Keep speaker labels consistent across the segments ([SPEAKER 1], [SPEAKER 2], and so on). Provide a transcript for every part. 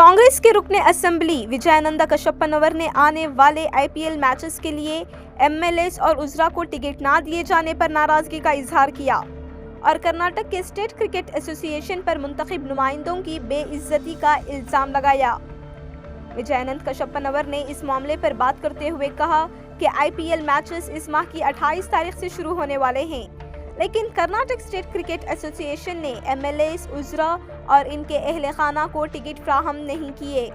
[SPEAKER 1] کانگریس کے رکن اسمبلی وجیانند کاشاپناور نے آنے والے IPL میچز کے لیے MLAs اور وزراء کو ٹکٹ نہ دیے جانے پر ناراضگی کا اظہار کیا اور کرناٹک کے اسٹیٹ کرکٹ ایسوسی ایشن پر منتخب نمائندوں کی بے عزتی کا الزام لگایا۔ وجیانند کاشاپناور نے اس معاملے پر بات کرتے ہوئے کہا کہ IPL میچز اس ماہ کی 28 تاریخ سے شروع ہونے والے ہیں، لیکن کرناٹک اسٹیٹ کرکٹ ایسوسی ایشن نے MLAs، وزراء اور ان کے اہل خانہ کو ٹکٹ فراہم نہیں کیے۔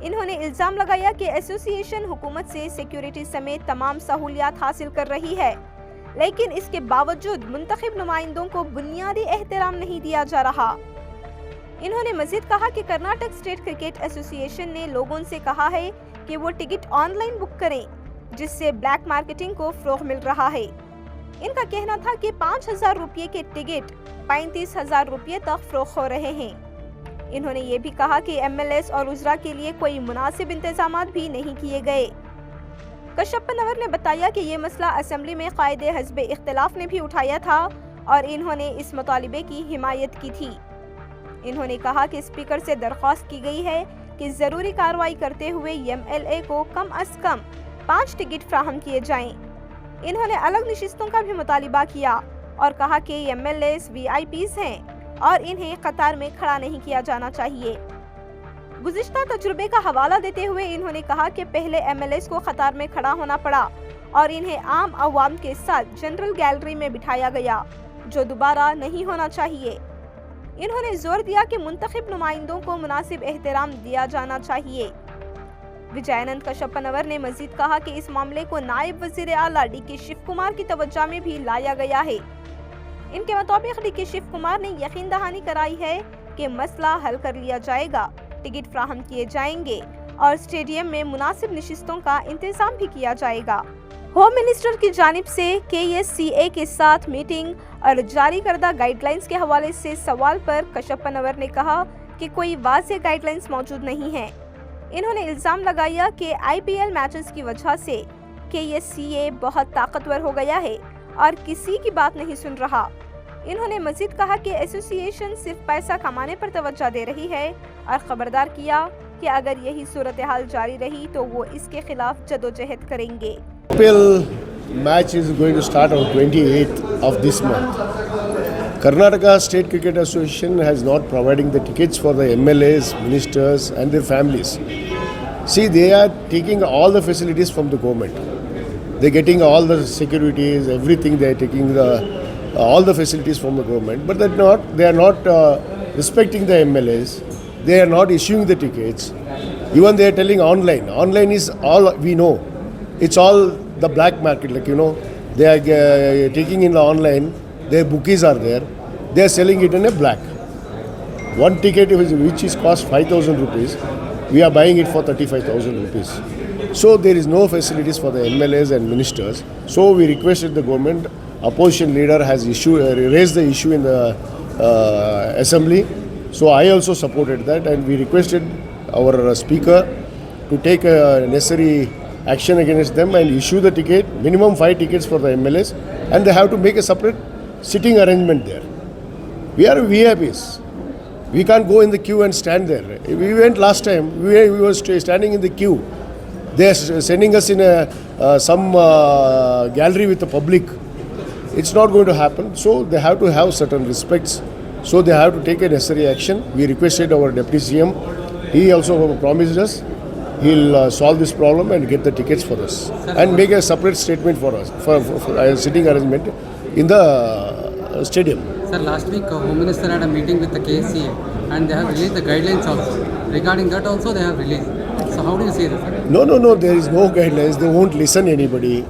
[SPEAKER 1] انہوں نے الزام لگایا کہ ایسوسی ایشن حکومت سے سیکیورٹی سمیت تمام سہولیات حاصل کر رہی ہے، لیکن اس کے باوجود منتخب نمائندوں کو بنیادی احترام نہیں دیا جا رہا۔ انہوں نے مزید کہا کہ کرناٹک اسٹیٹ کرکٹ ایسوسی ایشن نے لوگوں سے کہا ہے کہ وہ ٹکٹ آن لائن بک کریں، جس سے بلیک مارکیٹنگ کو فروغ مل رہا ہے۔ ان کا کہنا تھا کہ 5,000 روپے کے ٹکٹ 35,000 روپے تک فروخت ہو رہے ہیں۔ انہوں نے یہ بھی کہا کہ MLAs اور وزراء کے لیے کوئی مناسب انتظامات بھی نہیں کیے گئے۔ کاشاپناور نے بتایا کہ یہ مسئلہ اسمبلی میں قائد حزب اختلاف نے بھی اٹھایا تھا اور انہوں نے اس مطالبے کی حمایت کی تھی۔ انہوں نے کہا کہ اسپیکر سے درخواست کی گئی ہے کہ ضروری کارروائی کرتے ہوئے MLA کو کم از کم 5 ٹکٹ فراہم کیے جائیں۔ انہوں نے الگ نشستوں کا بھی مطالبہ کیا اور کہا کہ MLAs VIPs ہیں اور انہیں قطار میں کھڑا نہیں کیا جانا چاہیے۔ گزشتہ تجربے کا حوالہ دیتے ہوئے انہوں نے کہا کہ پہلے MLAs کو قطار میں کھڑا ہونا پڑا اور انہیں عام عوام کے ساتھ جنرل گیلری میں بٹھایا گیا، جو دوبارہ نہیں ہونا چاہیے۔ انہوں نے زور دیا کہ منتخب نمائندوں کو مناسب احترام دیا جانا چاہیے۔ وجیانند کاشاپناور نے مزید کہا کہ اس معاملے کو نائب وزیر اعلیٰ DK شیو کمار کی توجہ میں بھی لایا گیا ہے۔ ان کے مطابق DK شیو کمار نے یقین دہانی کرائی ہے کہ مسئلہ حل کر لیا جائے گا، ٹکٹ فراہم کیے جائیں گے اور اسٹیڈیم میں مناسب نشستوں کا انتظام بھی کیا جائے گا۔ ہوم منسٹر کی جانب سے KSCA کے ساتھ میٹنگ اور جاری کردہ گائیڈ لائنز کے حوالے سے سوال پر کاشاپناور نے کہا کہ کوئی واضح گائیڈ لائنز موجود نہیں ہیں۔ انہوں نے الزام لگایا کہ IPL میچز کی وجہ سے KSCA بہت طاقتور ہو گیا ہے اور کسی کی بات نہیں سن رہا۔ انہوں نے مزید کہا کہ ایسوسی ایشن صرف پیسہ کمانے پر توجہ دے رہی ہے اور خبردار کیا کہ اگر یہی صورتحال جاری رہی تو وہ اس کے خلاف جدوجہد کریں گے۔
[SPEAKER 2] IPL match is going to start on 28th of this month. Karnataka State Cricket Association has not providing the tickets for the MLAs, ministers and their families. See, they are taking all the facilities from the government. They are getting all the securities, everything. They are taking all the facilities from the government, but they are not respecting the MLAs. They are not issuing the tickets. Even they are telling online. Online is all we know. It's all the black market, like they are taking in the online. Their bookies are there. They are selling it in a black. One ticket which is cost 5,000 rupees, we are buying it for 35,000 rupees. So there is no facilities for the MLAs and ministers. So we requested the government. Opposition leader has raised the issue in the assembly. So I also supported that, and we requested our speaker to take necessary action against them and issue the ticket, minimum 5 tickets for the MLAs, and they have to make a separate sitting arrangement there. We are VIPs. We can't go in the queue and stand there. We went last time, we were standing in the queue. They are sending us in some gallery with the public. It's not going to happen. So they have to have certain respects. So they have to take a necessary action. We requested our Deputy CM. He also promised us he'll solve this problem and get the tickets for us and make a separate statement for us for a sitting arrangement in the stadium.
[SPEAKER 3] Sir, last week Home Minister had a meeting with the KSCA and they have released the guidelines also. Regarding that also they have released. So how do you see this?
[SPEAKER 2] No, there is no guidelines. They won't listen anybody.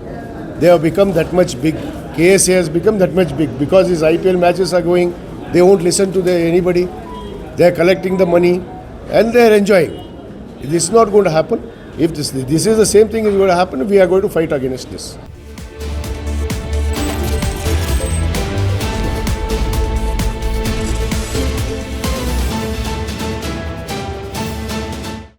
[SPEAKER 2] They have become that much big. KSCA has become that much big because these IPL matches are going. They won't listen to anybody. They are collecting the money and they are enjoying. This is not going to happen. If this is the same thing is going to happen, we are going to fight against this.